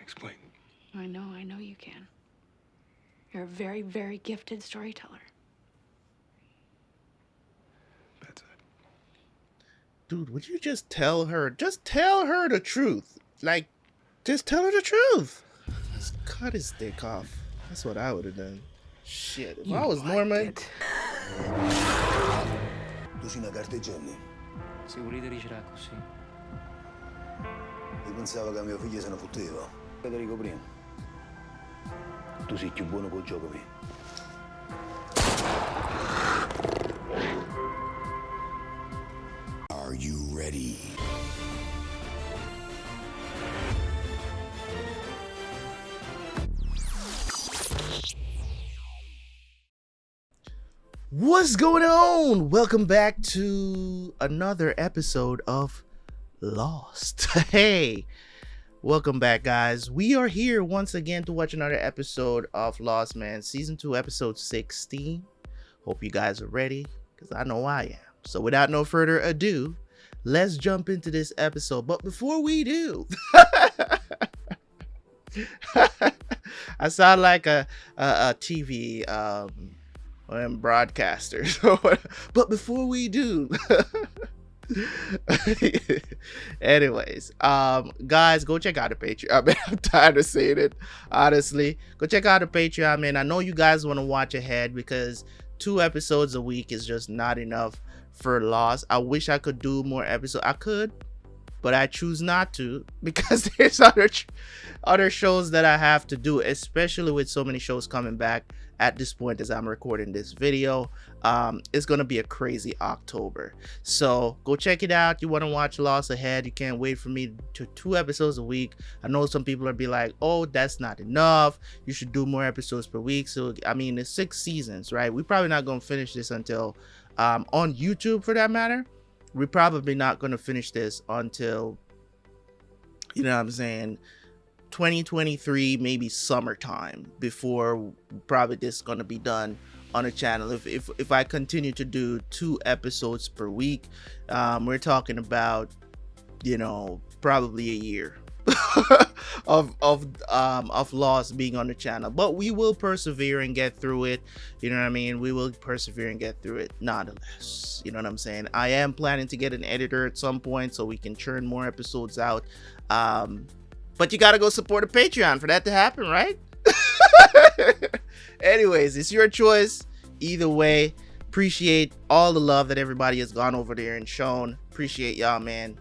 explain. I know you can. You're a very, very gifted storyteller. Bedside. Dude, would you just tell her? Just tell her the truth. Like, just tell her the truth. Just cut his dick off. That's what I would have done. Shit, if I was Norman. Tu sei una carteggiani. Se volete dircela così. Io pensavo che mio figlio se ne fotteva. Federico prima. Tu sei più buono col gioco mio. Are you ready? What's going on? Welcome back to another episode of Lost. Hey, welcome back, guys. We are here once again to watch another episode of Lost, man. Season 2, episode 16. Hope you guys are ready, because I know I am. So without no further ado, let's jump into this episode. But before we do, I sound like a TV broadcasters. But before we do, anyways, guys, go check out the Patreon, man. I'm tired of saying it, honestly. Go check out the Patreon, man. I know you guys want to watch ahead because 2 episodes a week is just not enough for Lost. I wish I could do more episodes. I could, but I choose not to because there's other shows that I have to do, especially with so many shows coming back at this point as I'm recording this video. It's gonna be a crazy October, so go check it out. You want to watch Lost ahead, you can't wait for me to 2 episodes a week. I know some people are be like, oh, that's not enough, you should do more episodes per week. So I mean, it's 6 seasons, right? We're probably not gonna finish this until on YouTube, for that matter. We're probably not gonna finish this until, you know what I'm saying, 2023, maybe summertime, before probably this is going to be done on the channel. If I continue to do 2 episodes per week, we're talking about, you know, probably a year of Lost being on the channel. But we will persevere and get through it. You know what I mean? We will persevere and get through it nonetheless. You know what I'm saying? I am planning to get an editor at some point so we can churn more episodes out. But you gotta go support a Patreon for that to happen, right? Anyways, it's your choice. Either way, appreciate all the love that everybody has gone over there and shown. Appreciate y'all, man.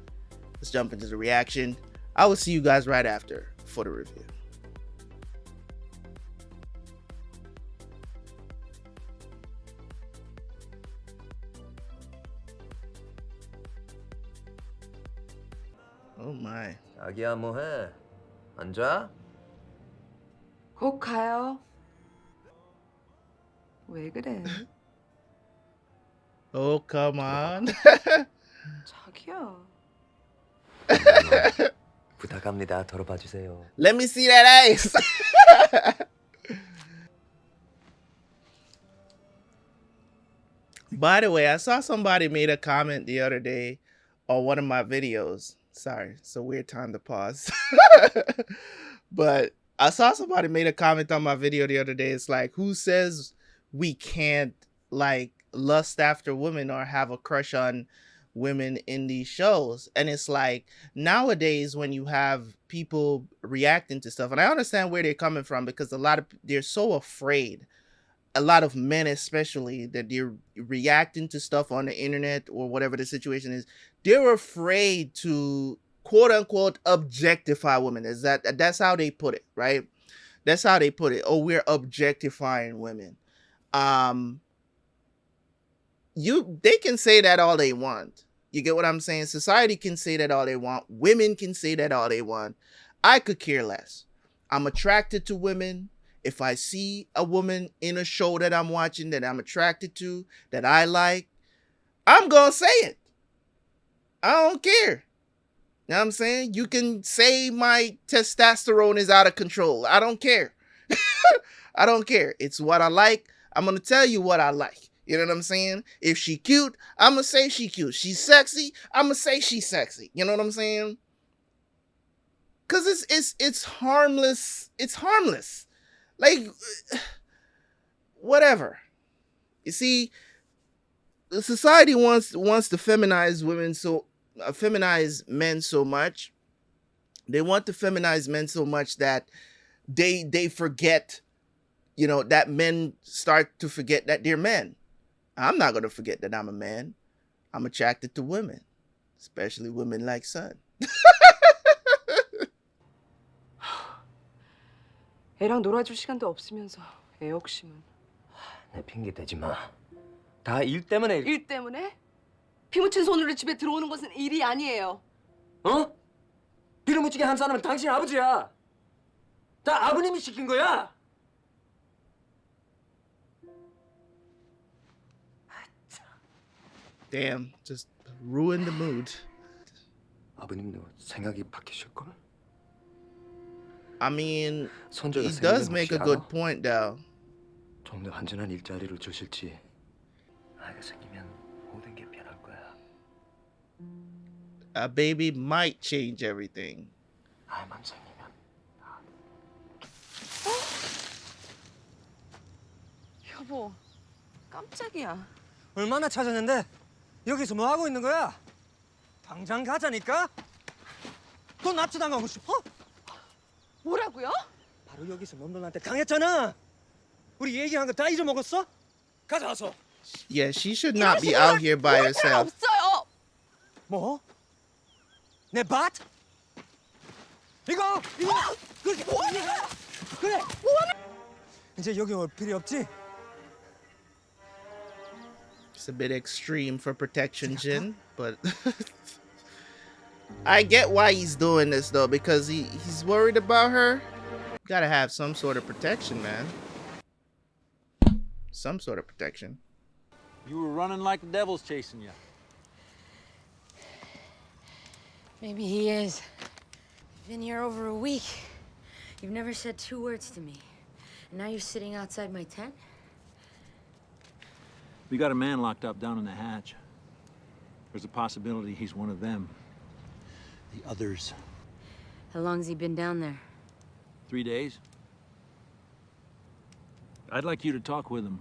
Let's jump into the reaction. I will see you guys right after for the review. Oh my. 자기야 뭐해? 앉아? 곧 가요. 왜 그래? Oh, come on. 자기야. 부탁합니다. 덜어봐 주세요. Let me see that ass. By the way, I saw somebody made a comment the other day on one of my videos. Sorry, it's a weird time to pause. But I saw somebody made a comment on my video the other day. It's like, who says we can't like lust after women or have a crush on women in these shows? And it's like, nowadays when you have people reacting to stuff, and I understand where they're coming from, because they're so afraid, a lot of men especially, that they're reacting to stuff on the internet or whatever the situation is. They're afraid to quote unquote objectify women. That's how they put it, right? That's how they put it. Oh, we're objectifying women. They can say that all they want. You get what I'm saying? Society can say that all they want. Women can say that all they want. I could care less. I'm attracted to women. If I see a woman in a show that I'm watching that I'm attracted to, that I like, I'm gonna say it. I don't care. You know what I'm saying? You can say my testosterone is out of control. I don't care. I don't care. It's what I like. I'm gonna tell you what I like. You know what I'm saying? If she cute, I'm gonna say she cute. She's sexy, I'm gonna say she's sexy. You know what I'm saying? Cause because it's harmless. It's harmless. Like, whatever. You see, the society wants to feminize women feminize men so much. They want to feminize men so much that they forget, that men start to forget that they're men. I'm not going to forget that I'm a man. I'm attracted to women, especially women like Sun. 애랑 놀아줄 시간도 없으면서 애 욕심은. 내 핑계 대지 마. 다 일 때문에. 일 때문에? 피 묻힌 손으로 집에 들어오는 것은 일이 아니에요. 어? 비를 묻히게 한 사람은 당신 아버지야. 다 아버님이 시킨 거야. Damn, just ruined the mood. 아버님도 생각이 바뀌실 걸. I mean, 손주가 he does 생일은 make a 혹시 good 알아? point though. 좀 더 안전한 일자리를 주실지. 아이가 생기면 모든 게 변할 거야. A baby might change everything. 아이만 생기면. 여보, 깜짝이야. 얼마나 찾았는데 여기서 뭐 하고 있는 거야? 당장 가자니까. 또 납치당하고 싶어? 뭐라고요? 바로 여기서 놈들한테 당했잖아. 우리 얘기한 거 다 잊어먹었어? 가자 어서. Yeah, she should not be out here by herself. 없어요. 뭐? 내 밭? 이거 그렇게 그래. 이제 여기 올 필요 없지? It's a bit extreme for protection, Jin, but I get why he's doing this though, because he's worried about her. You gotta have some sort of protection, man. Some sort of protection. You were running like the devil's chasing you. Maybe he is. I've been here over a week. You've never said 2 words to me. And now you're sitting outside my tent? We got a man locked up down in the hatch. There's a possibility he's one of them. The others. How long's he been down there? 3 days. I'd like you to talk with him.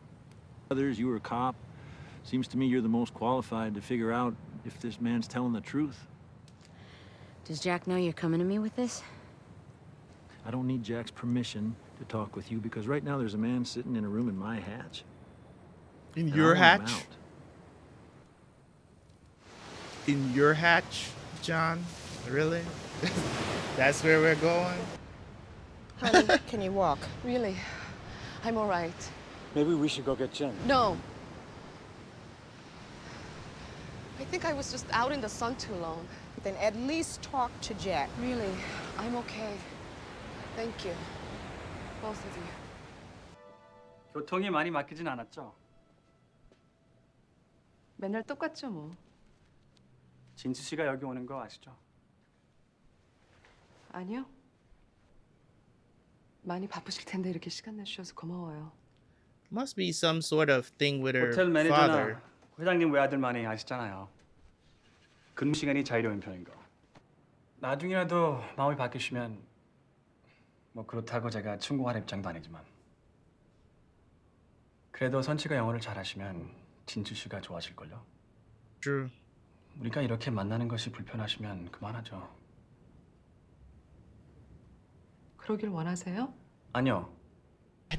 Others, you were a cop. Seems to me you're the most qualified to figure out if this man's telling the truth. Does Jack know you're coming to me with this? I don't need Jack's permission to talk with you because right now there's a man sitting in a room in my hatch. In And your I want him hatch? out. In your hatch, John? Really? That's where we're going? Honey, can you walk? Really, I'm all right. Maybe we should go get Jen. No. I think I was just out in the sun too long. Then at least talk to Jack. Really, I'm okay. Thank you. Both of you. 교통이 많이 막히진 않았죠? 맨날 똑같죠 뭐. 진수 씨가 여기 오는 거 아시죠? 아니요. 많이 바쁘실 텐데 이렇게 시간 내주셔서 고마워요. Must be some sort of thing with her 호텔 father. 매니저나 회장님 외아들만이 아시잖아요. 근무 시간이 자유로운 편인 거. 나중이라도 마음이 바뀌시면 뭐 그렇다고 제가 충고할 입장도 아니지만 그래도 선치가 영어를 잘하시면 진주 씨가 좋아하실걸요. True. 우리가 이렇게 만나는 것이 불편하시면 그만하죠. 그러길 원하세요? 아니요.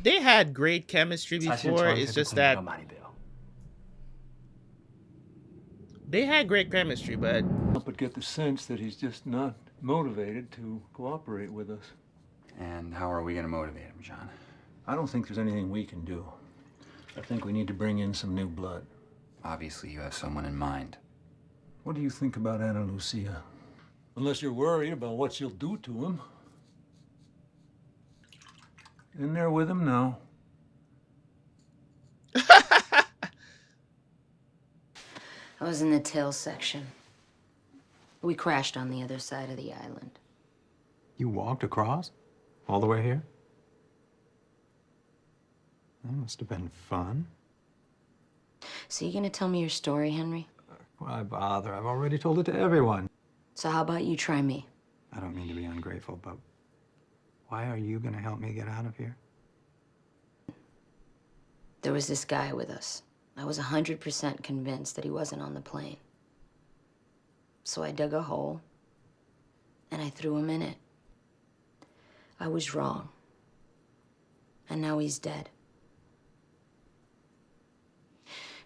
They had great chemistry 사실 before. It's 저한테도 just that 공부가 많이 돼요. they had great chemistry, but But get the sense that he's just not motivated to cooperate with us. And how are we going to motivate him, John? I don't think there's anything we can do. I think we need to bring in some new blood. Obviously, you have someone in mind. What do you think about Ana Lucia? Unless you're worried about what she'll do to him. In there with him now. I was in the tail section. We crashed on the other side of the island. You walked across? All the way here? That must have been fun. So you gonna tell me your story, Henry? Why bother? I've already told it to everyone. So how about you try me? I don't mean to be ungrateful, but why are you gonna help me get out of here? There was this guy with us. I was 100% convinced that he wasn't on the plane. So I dug a hole, and I threw him in it. I was wrong. And now he's dead.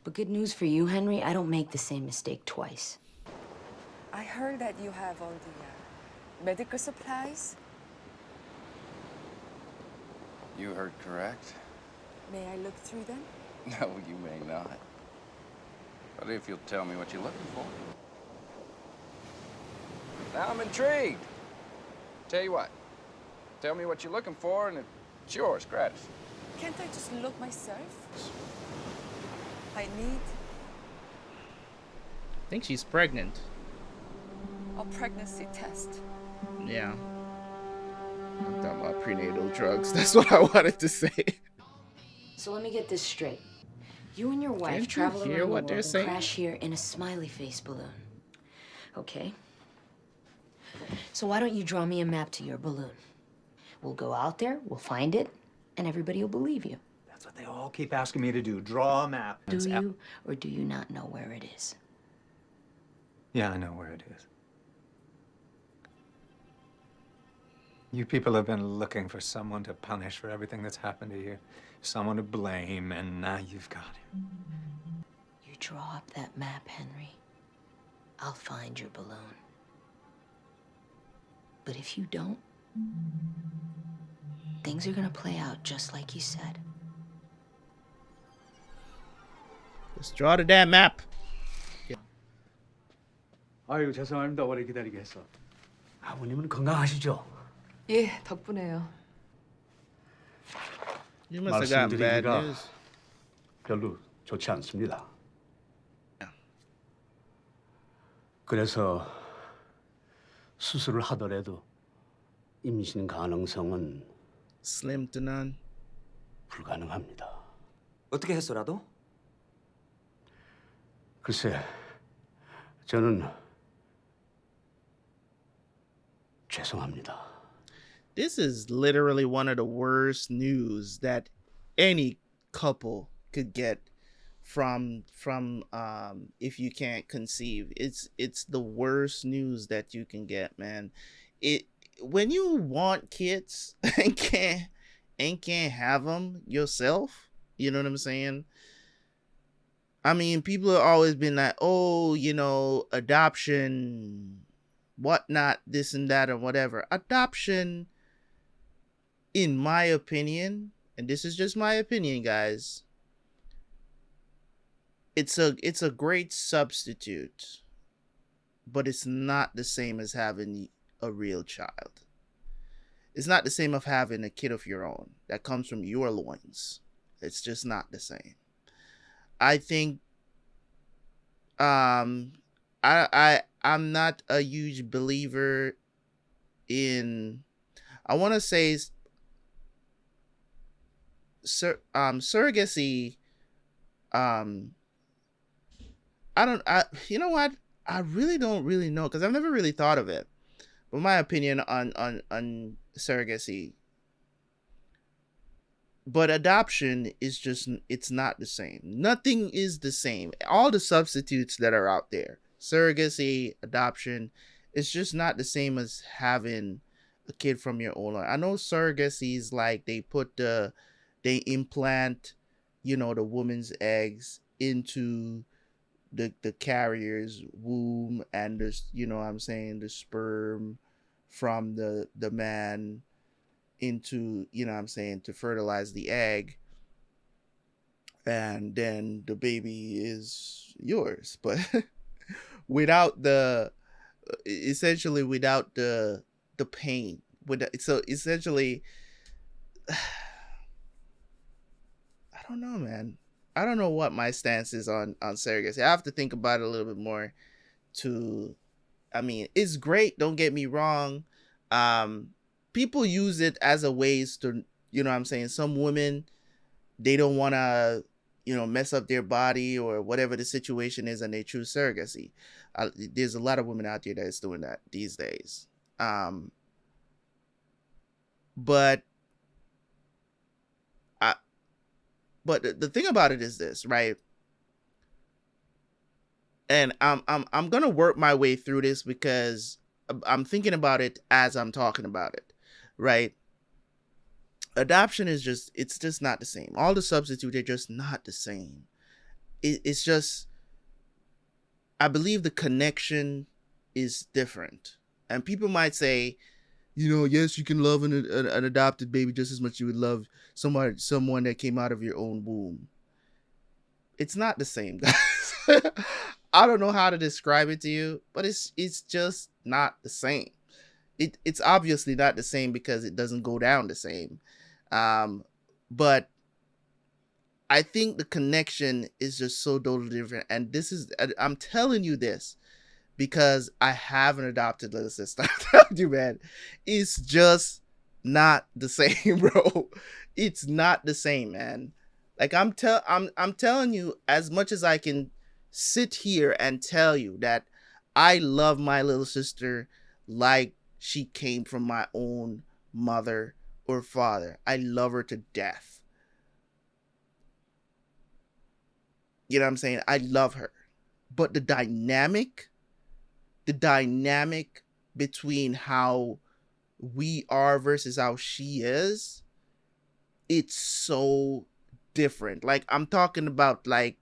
But good news for you, Henry, I don't make the same mistake twice. I heard that you have all the medical supplies. You heard correct. May I look through them? No, you may not. But if you'll tell me what you're looking for. Now I'm intrigued. Tell you what. Tell me what you're looking for and it's yours, gratis. Can't I just look myself? I need I think she's pregnant. a pregnancy test. Yeah. I'm talking about prenatal drugs. That's what I wanted to say. So let me get this straight. You and your wife Can't you travel hear around the what world they're and saying? crash here in a smiley face balloon. Okay? So why don't you draw me a map to your balloon? We'll go out there, we'll find it, and everybody will believe you. That's what they all keep asking me to do. Draw a map. Do you, or do you not know where it is? Yeah, I know where it is. You people have been looking for someone to punish for everything that's happened to you. Someone to blame, and now you've got him. You draw up that map, Henry. I'll find your balloon. But if you don't, things are gonna play out just like you said. Let's draw the damn map. 아유, 죄송합니다. 오래 기다리게 해서. 아버님은 건강하시죠? 예, 덕분에요. You must have gotten bad 말씀드리기가 news. 별로 좋지 않습니다. 그래서 수술을 하더라도 임신 가능성은 Slim to none. 불가능합니다. 어떻게 했어라도? 글쎄, 저는 죄송합니다. This is literally one of the worst news that any couple could get from if you can't conceive. It's the worst news that you can get, man. When you want kids and can't have them yourself, you know what I'm saying? I mean, people have always been like, oh, you know, adoption, whatnot, this and that or whatever. Adoption, in my opinion, and this is just my opinion, guys, it's a great substitute, but it's not the same as having a real child. It's not the same of having a kid of your own that comes from your loins. It's just not the same. I think I'm not a huge believer in, I want to say, surrogacy. You know what? I really don't really know, because I've never really thought of it. But my opinion on surrogacy. But adoption is just, it's not the same. Nothing is the same. All the substitutes that are out there, surrogacy, adoption, it's just not the same as having a kid from your own. I know surrogacy is like they implant, you know, the woman's eggs into the carrier's womb, and there's, you know what I'm saying, the sperm from the man into, you know what I'm saying, to fertilize the egg, and then the baby is yours. But without the, essentially without the pain, so essentially, I don't know, man. I don't know what my stance is on surrogacy. I have to think about it a little bit more. I mean, it's great, don't get me wrong. People use it as a ways to, you know what I'm saying, some women, they don't want to, you know, mess up their body or whatever the situation is, and they choose surrogacy. There's a lot of women out there that is doing that these days. But the thing about it is this, right? And I'm gonna work my way through this because I'm thinking about it as I'm talking about it, right? Adoption is it's just not the same. All the substitutes are just not the same. It's just, I believe the connection is different. And people might say, you know, yes, you can love an adopted baby just as much as you would love someone that came out of your own womb. It's not the same, guys. I don't know how to describe it to you, but it's just not the same. It's obviously not the same because it doesn't go down the same. But I think the connection is just so totally different. And I'm telling you this because I have an adopted little sister. I told you, man, it's just not the same, bro. It's not the same, man. Like I'm telling you, as much as I can sit here and tell you that I love my little sister like she came from my own mother or father. I love her to death. You know what I'm saying? I love her. But the dynamic between how we are versus how she is, it's so different. Like I'm talking about like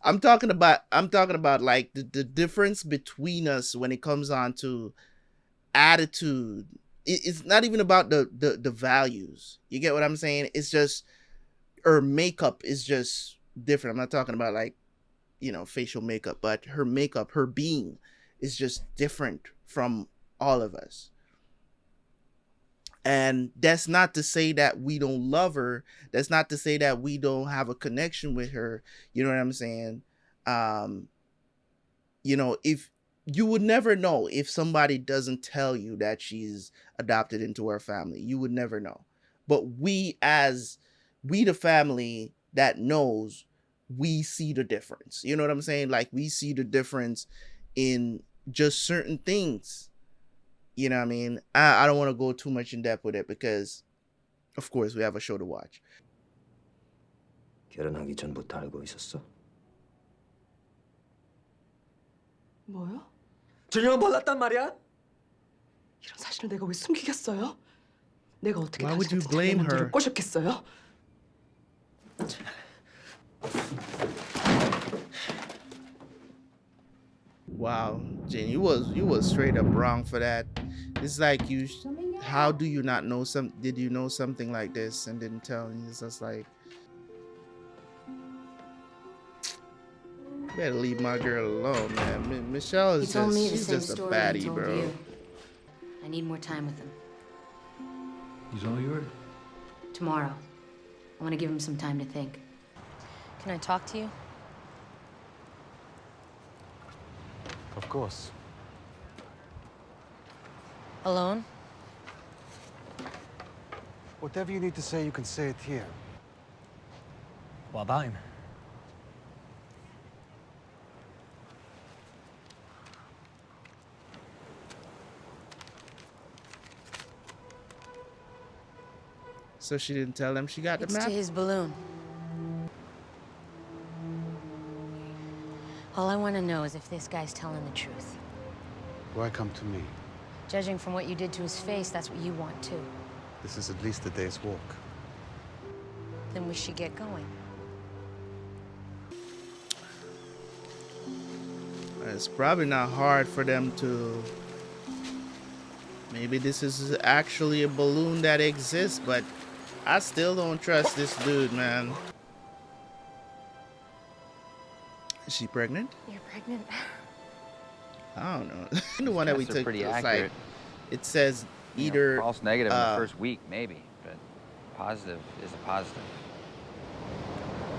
I'm talking about like the difference between us when it comes on to attitude. It's not even about the values. You get what I'm saying? It's just her makeup is just different. I'm not talking about like, you know, facial makeup, but her makeup, her being is just different from all of us. And that's not to say that we don't love her. That's not to say that we don't have a connection with her. You know what I'm saying? You know, if you would never know if somebody doesn't tell you that she's adopted into our family, you would never know. But we the family that knows, we see the difference. You know what I'm saying? Like we see the difference in just certain things. You know what I mean? I don't want to go too much in depth with it because, of course, we have a show to watch. 결혼하기 전부터 알고 있었어? 뭐요? 전혀 몰랐단 말이야? 이런 사실을 내가 왜 숨기겠어요? 내가 어떻게 Why would you 당신한테 blame 장난감들을 her? 꼬셨겠어요? Wow, Jen, you was straight up wrong for that. It's like how do you not know did you know something like this and didn't tell me? It's just like, you better leave my girl alone, man. Michelle is she's just a baddie, bro. I need more time with him. He's all yours. Tomorrow. I want to give him some time to think. Can I talk to you? Of course. Alone? Whatever you need to say, you can say it here. What about him? So she didn't tell him she got the It's map? to his balloon. All I want to know is if this guy's telling the truth. Why come to me? Judging from what you did to his face, that's what you want too. This is at least a day's walk. Then we should get going. It's probably not hard for them to... Maybe this is actually a balloon that exists, but I still don't trust this dude, man. Is she pregnant? You're pregnant? I don't know. The one that we Tests are took, pretty it's accurate. like, it says You know, either... false negative in the first week, maybe, but positive is a positive.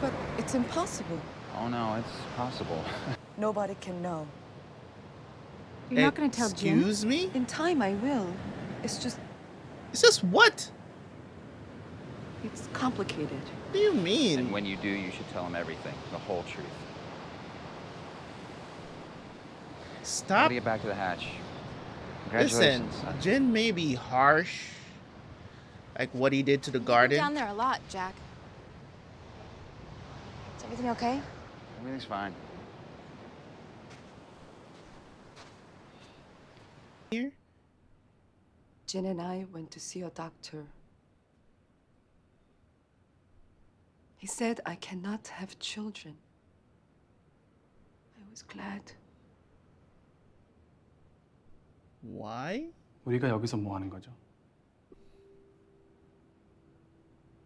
But it's impossible. Oh no, it's possible. Nobody can know. You're not going to tell Jim? Excuse me? In time, I will. It's just... It's just what? It's complicated. What do you mean? And when you do, you should tell him everything, the whole truth. Stop. To get back to the hatch. Listen, Jin may be harsh, like what he did to the garden. Down there a lot, Jack. Is everything okay? Everything's fine. Here? Jen and I went to see a doctor. He said I cannot have children. I was glad. Why? 우리가 여기서 뭐 하는 거죠?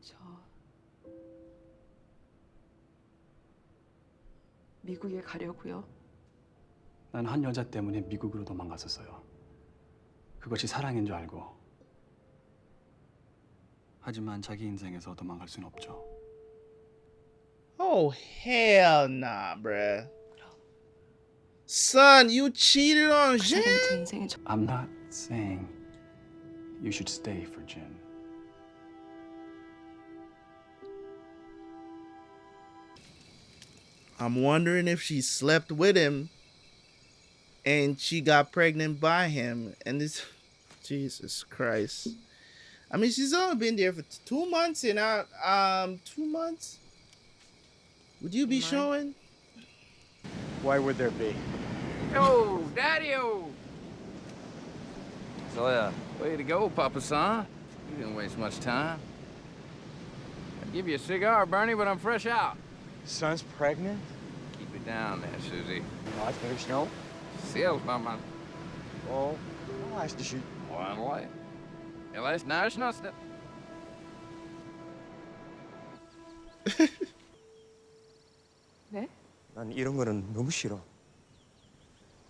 저 미국에 가려고요. 난 한 여자 때문에 미국으로 도망갔었어요. 그것이 사랑인 줄 알고. 하지만 자기 인생에서 도망갈 순 없죠. Oh, hell nah, bruh. Son, you cheated on Jin? I'm not saying you should stay for Jin. I'm wondering if she slept with him and she got pregnant by him. And this, Jesus Christ. I mean, she's only been there for 2 months and 2 months. Would you be showing? Why would there be? Yo, Daddy-o! So, way to go, Papa San. You didn't waste much time. I'd give you a cigar, Bernie, but I'm fresh out. Son's pregnant? Keep it down there, Susie. Wat er snel? Sales, mama. Oh, luister je. Ordelijk. Je luistert naar snosten. 네? 난 이런 거는 너무 싫어.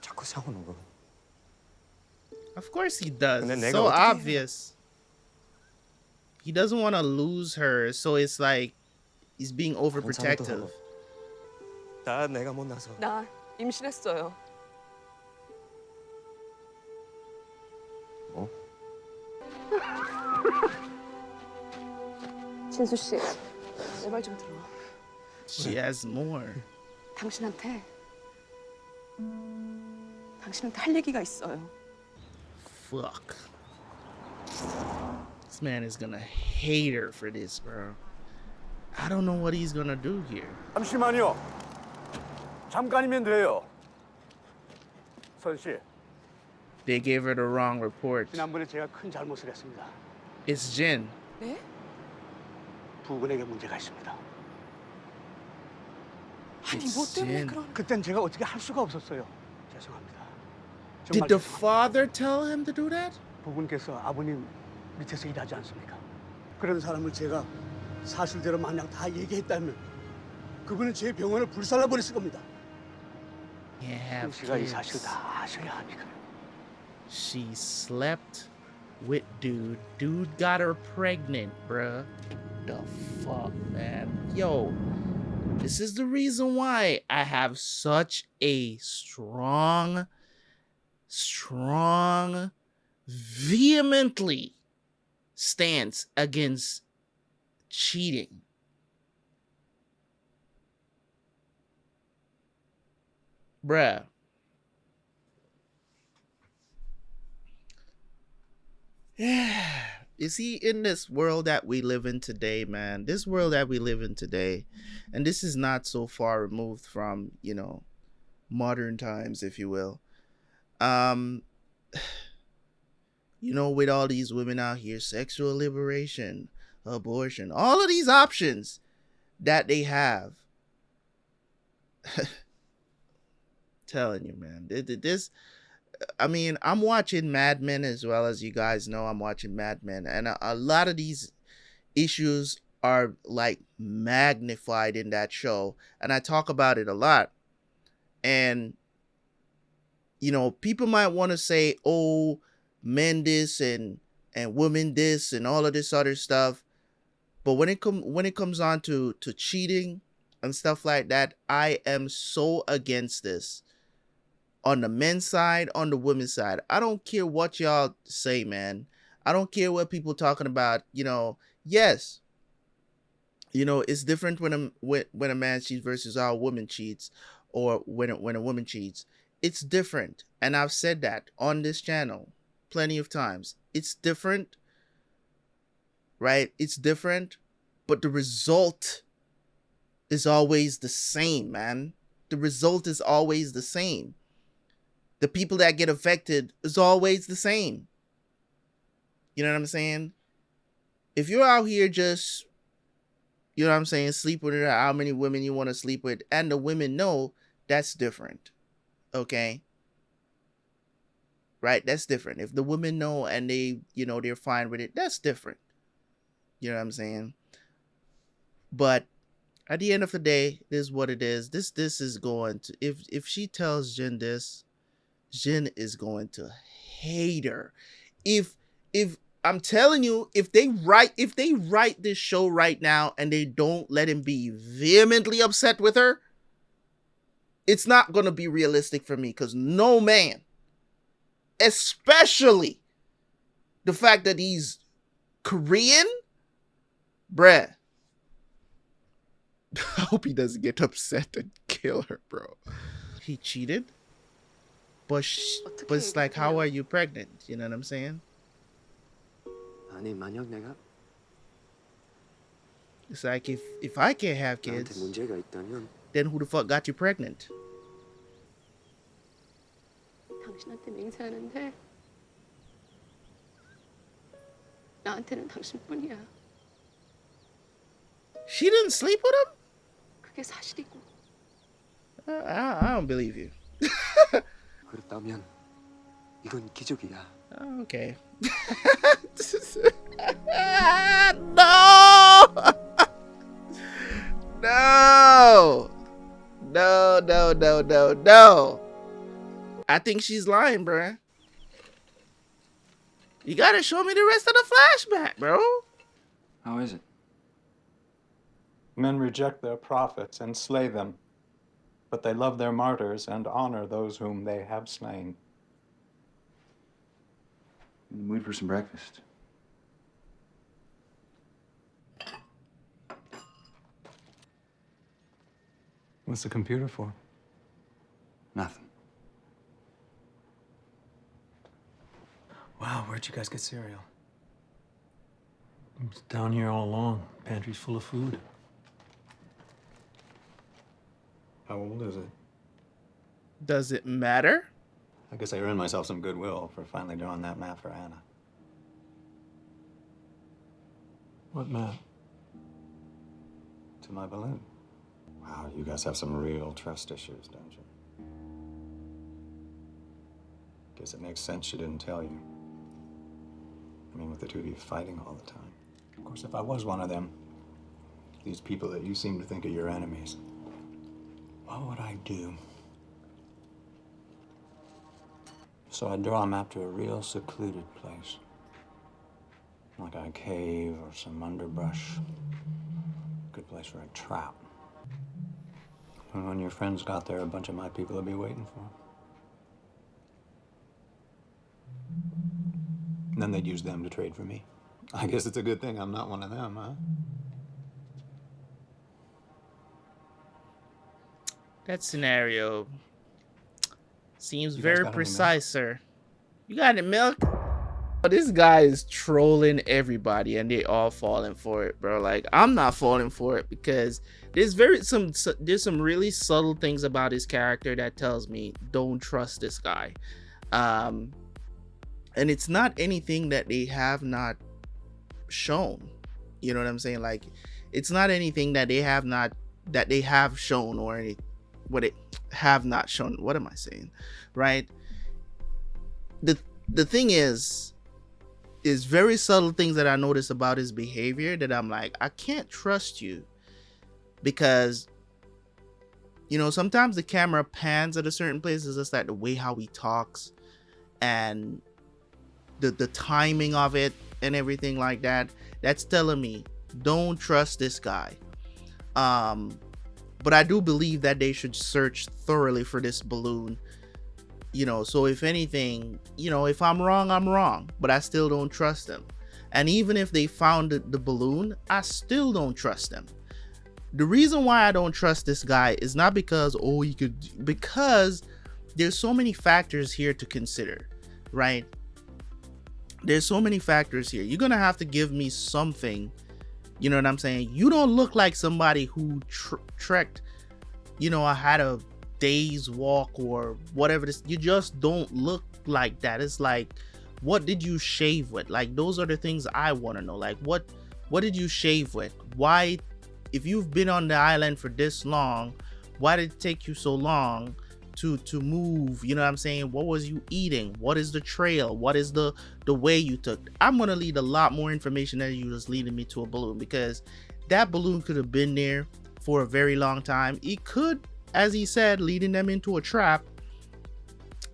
자꾸 싸우는 거. Of course he does. 근데 It's 내가 so 어떻게 해? obvious. He doesn't want to lose her, so it's like he's being overprotective. 다 내가 못나서. 나 임신했어요. 뭐? 진수 씨, 내 말 좀 들어. She has more. 당신한테 할 얘기가 있어요. Fuck. This man is gonna hate her for this, bro. I don't know what he's gonna do here. 잠시만요. 잠깐이면 돼요. 선 씨, They gave her the wrong report. 지난번에 제가 큰 잘못을 했습니다. It's Jin. 네? 부근에게 문제가 있습니다. 아니 뭐 때문에 Jin. 그런? 그땐 제가 어떻게 할 수가 없었어요. 죄송합니다. Did 정말 the father tell him to do that? 부군께서 아버님 밑에서 일하지 않습니까? 그런 사람을 제가 사실대로 마냥 다 얘기했다면 그분은 제 병원을 불살라버렸을 겁니다. Yeah, 씨가 이 사실 다 아셔야 하니까요. She slept with dude. Dude got her pregnant, bruh. The fuck, man. Yo, this is the reason why I have such a strong, vehemently stance against cheating. Bruh. Yeah. You see, in this world that we live in today, man, this world that we live in today, and this is not so far removed from, you know, modern times, if you will. You know, with all these women out here, sexual liberation, abortion, all of these options that they have. Telling you, man, this, I mean, I'm watching Mad Men as well, as you guys know. I'm watching Mad Men, and a lot of these issues are like magnified in that show, and I talk about it a lot. And you know, people might want to say, "Oh, men this and women this and all of this other stuff," but when it comes on to cheating and stuff like that, I am so against this. On the men's side, on the women's side, I don't care what y'all say, man. I don't care what people talking about. You know, yes, you know, it's different when a man cheats versus how a woman cheats, or when a woman cheats. It's different, and I've said that on this channel. plenty of times. It's different, right? It's different, but the result is always the same, man. The result is always the same. The people that get affected is always the same. You know what I'm saying? If you're out here just, you know what I'm saying, sleep with how many women you want to sleep with, and the women know, that's different. Okay? Right? That's different. If the women know and they, you know, they're fine with it, that's different. You know what I'm saying? But at the end of the day, this is what it is. This is going to, if she tells Jin this, Jin is going to hate her. If I'm telling you, if they write this show right now and they don't let him be vehemently upset with her, it's not gonna be realistic for me, because no man, especially the fact that he's Korean, bruh, I hope he doesn't get upset and kill her, bro. He cheated, but it's like, how are you pregnant? You know what I'm saying? 아니 만약 내가 It's like, if I can't have 나한테 kids, 문제가 있다면 then who the fuck got you pregnant? 당신한테 맹세하는데 나한테는 당신뿐이야. She didn't sleep with him? 그게 사실이고. I don't believe you. 그렇다면 이건 기적이야. Oh, okay. No. I think she's lying, bruh. You gotta show me the rest of the flashback, bro. How is it? Men reject their prophets and slay them, but they love their martyrs and honor those whom they have slain. In the mood for some breakfast? What's the computer for? Nothing. Wow, where'd you guys get cereal? It's down here all along. Pantry's full of food. How old is it? Does it matter? I guess I earned myself some goodwill for finally drawing that map for Anna. What map? To my balloon. Wow, you guys have some real trust issues, don't you? Guess it makes sense she didn't tell you. I mean, with the two of you fighting all the time. Of course, if I was one of them, these people that you seem to think are your enemies, what would I do? So I'd draw a map to a real secluded place. Like a cave or some underbrush. Good place for a trap. And when your friends got there, a bunch of my people would be waiting for them. And then they'd use them to trade for me. I guess it's a good thing I'm not one of them, huh? That scenario seems You guys very got any precise, sir. You got any milk? This guy is trolling everybody and they all falling for it, bro. Like, I'm not falling for it because there's some really subtle things about his character that tells me don't trust this guy. And it's not anything that they have not shown. You know what I'm saying? Like, it's not anything that they have shown or any what it have not shown. What am I saying? Right? The thing is very subtle things that I notice about his behavior that I'm like, I can't trust you, because, you know, sometimes the camera pans at a certain place. It's just like the way how he talks and the timing of it and everything like that. That's telling me don't trust this guy. But I do believe that they should search thoroughly for this balloon. You know, so if anything, you know, if I'm wrong, I'm wrong, but I still don't trust them. And even if they found the balloon, I still don't trust them. The reason why I don't trust this guy is not because, oh, he could, because there's so many factors here to consider, right? There's so many factors here. You're gonna have to give me something. You know what I'm saying? You don't look like somebody who trekked, you know, I had a day's walk or whatever this. You just don't look like that. It's like, what did you shave with? Like, those are the things I want to know. Like, what did you shave with? Why, if you've been on the island for this long, why did it take you so long to move? You know what I'm saying? What was you eating? What is the trail? What is the way you took? I'm gonna lead a lot more information than you just leading me to a balloon, because that balloon could have been there for a very long time. It could, as he said, leading them into a trap.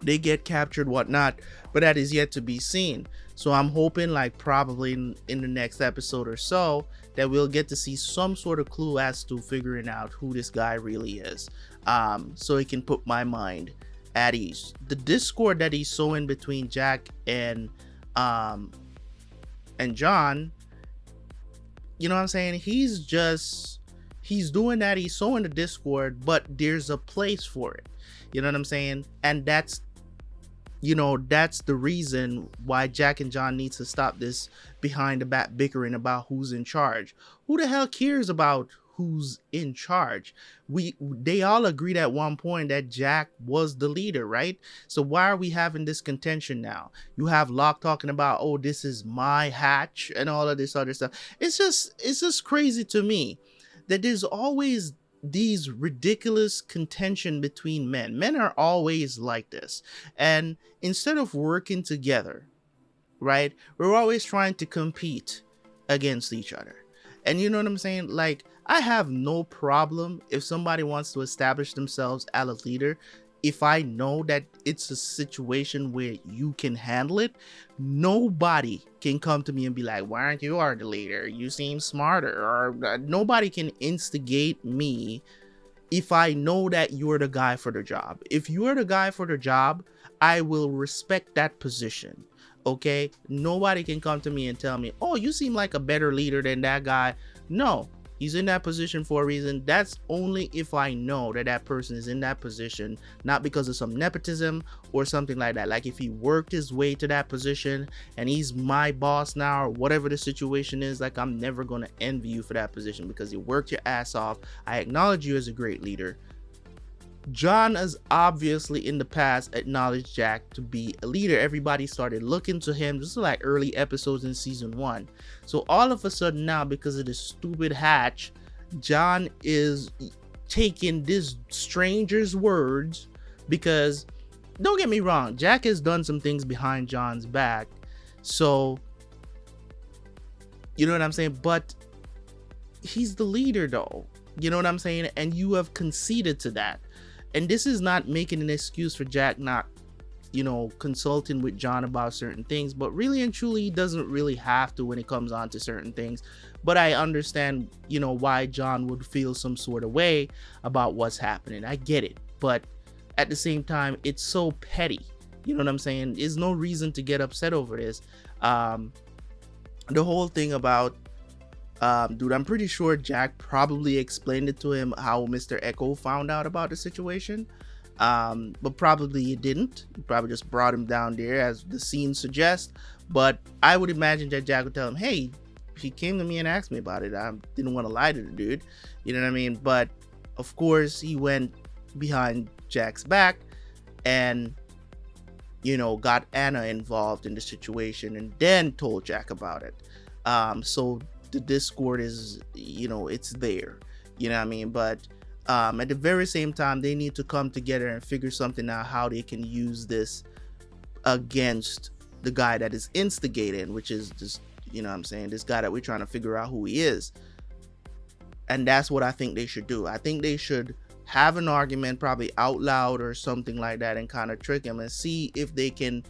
They get captured, whatnot, but that is yet to be seen. So I'm hoping, like, probably in the next episode or so, that we'll get to see some sort of clue as to figuring out who this guy really is, so it can put my mind at ease. The discord that he's sowing between Jack and John, you know what I'm saying? He's doing that. He's sowing the discord, but there's a place for it. You know what I'm saying? And that's, you know, that's the reason why Jack and John needs to stop this behind the back bickering about who's in charge. Who the hell cares about who's in charge? They all agreed at one point that Jack was the leader, right? So why are we having this contention now? You have Locke talking about, oh, this is my hatch and all of this other stuff. It's just crazy to me that there's always these ridiculous contention between men. Men are always like this. And instead of working together, right, we're always trying to compete against each other. And you know what I'm saying? Like, I have no problem if somebody wants to establish themselves as a leader. If I know that it's a situation where you can handle it, nobody can come to me and be like, why aren't you the leader? You seem smarter. Or nobody can instigate me if I know that you're the guy for the job. If you're the guy for the job, I will respect that position. Okay? Nobody can come to me and tell me, oh, you seem like a better leader than that guy. No. He's in that position for a reason. That's only if I know that that person is in that position, not because of some nepotism or something like that. Like, if he worked his way to that position and he's my boss now, or whatever the situation is, like, I'm never going to envy you for that position because you worked your ass off. I acknowledge you as a great leader. John has obviously in the past acknowledged Jack to be a leader. Everybody started looking to him. This is like early episodes in season 1. So all of a sudden now, because of this stupid hatch, John is taking this stranger's words, because don't get me wrong, Jack has done some things behind John's back. So, you know what I'm saying? But he's the leader though. You know what I'm saying? And you have conceded to that. And this is not making an excuse for Jack not, you know, consulting with John about certain things, but really and truly, he doesn't really have to when it comes on to certain things. But I understand, you know, why John would feel some sort of way about what's happening. I get it. But at the same time, it's so petty. You know what I'm saying? There's no reason to get upset over this. The whole thing about, dude, I'm pretty sure Jack probably explained it to him how Mr. Echo found out about the situation, but probably he didn't. He probably just brought him down there as the scene suggests. But I would imagine that Jack would tell him, hey, he came to me and asked me about it. I didn't want to lie to the dude, you know what I mean? But of course he went behind Jack's back and, you know, got Anna involved in the situation and then told Jack about it. So the discord is, you know, it's there, you know what I mean? But at the very same time, they need to come together and figure something out how they can use this against the guy that is instigating, which is just, you know what I'm saying, this guy that we're trying to figure out who he is. And that's what I think they should do. I think they should have an argument, probably out loud or something like that, and kind of trick him and see if they can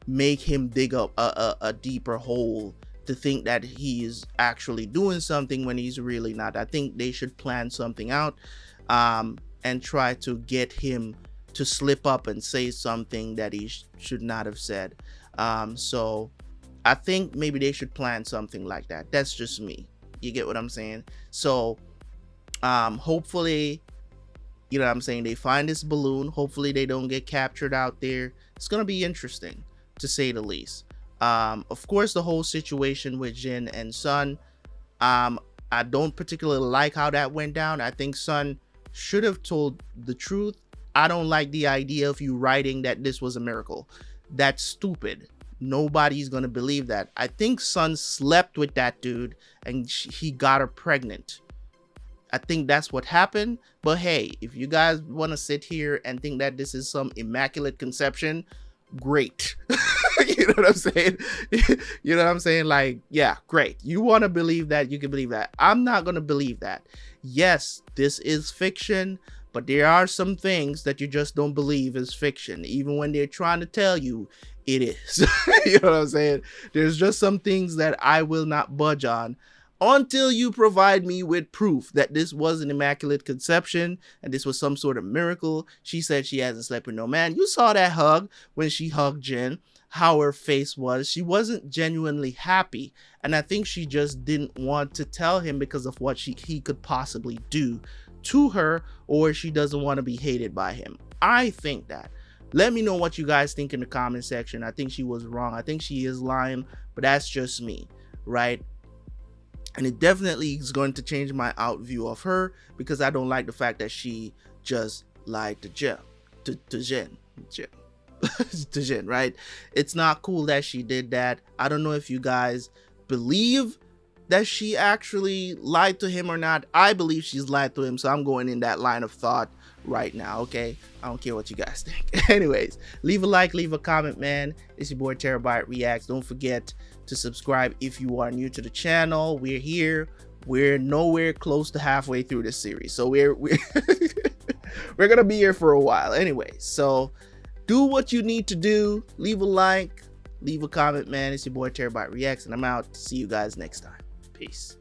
make him dig up a deeper hole to think that he is actually doing something when he's really not. I think they should plan something out and try to get him to slip up and say something that he should not have said. So I think maybe they should plan something like that. That's just me. You get what I'm saying? So hopefully, you know what I'm saying, they find this balloon. Hopefully they don't get captured out there. It's gonna be interesting, to say the least. Of course, the whole situation with Jin and Sun, I don't particularly like how that went down. I think Sun should have told the truth. I don't like the idea of you writing that this was a miracle. That's stupid. Nobody's gonna believe that. I think Sun slept with that dude and he got her pregnant. I think that's what happened. But hey, if you guys want to sit here and think that this is some immaculate conception, great. You know what I'm saying? You know what I'm saying? Like, yeah, great. You want to believe that, you can believe that. I'm not going to believe that. Yes, this is fiction, but there are some things that you just don't believe is fiction, even when they're trying to tell you it is. You know what I'm saying? There's just some things that I will not budge on until you provide me with proof that this was an immaculate conception and this was some sort of miracle. She said she hasn't slept with no man. You saw that hug when she hugged Jin, how her face was. She wasn't genuinely happy, and I think she just didn't want to tell him because of what he could possibly do to her, or she doesn't want to be hated by him. I think that. Let me know what you guys think in the comment section. I think she was wrong. I think she is lying, but that's just me, right? And it definitely is going to change my out view of her, because I don't like the fact that she just lied to Jen, to Jen, right? It's not cool that she did that. I don't know if you guys believe that she actually lied to him or not. I believe she's lied to him, so I'm going in that line of thought right now, okay? I don't care what you guys think. Anyways, leave a like, leave a comment, man. It's your boy Terabyt Reacts. Don't forget to subscribe if you are new to the channel. We're here. We're nowhere close to halfway through this series, so we're we're gonna be here for a while anyway. So do what you need to do. Leave a like, leave a comment, man. It's your boy Terabyt Reacts, and I'm out. See you guys next time. Peace.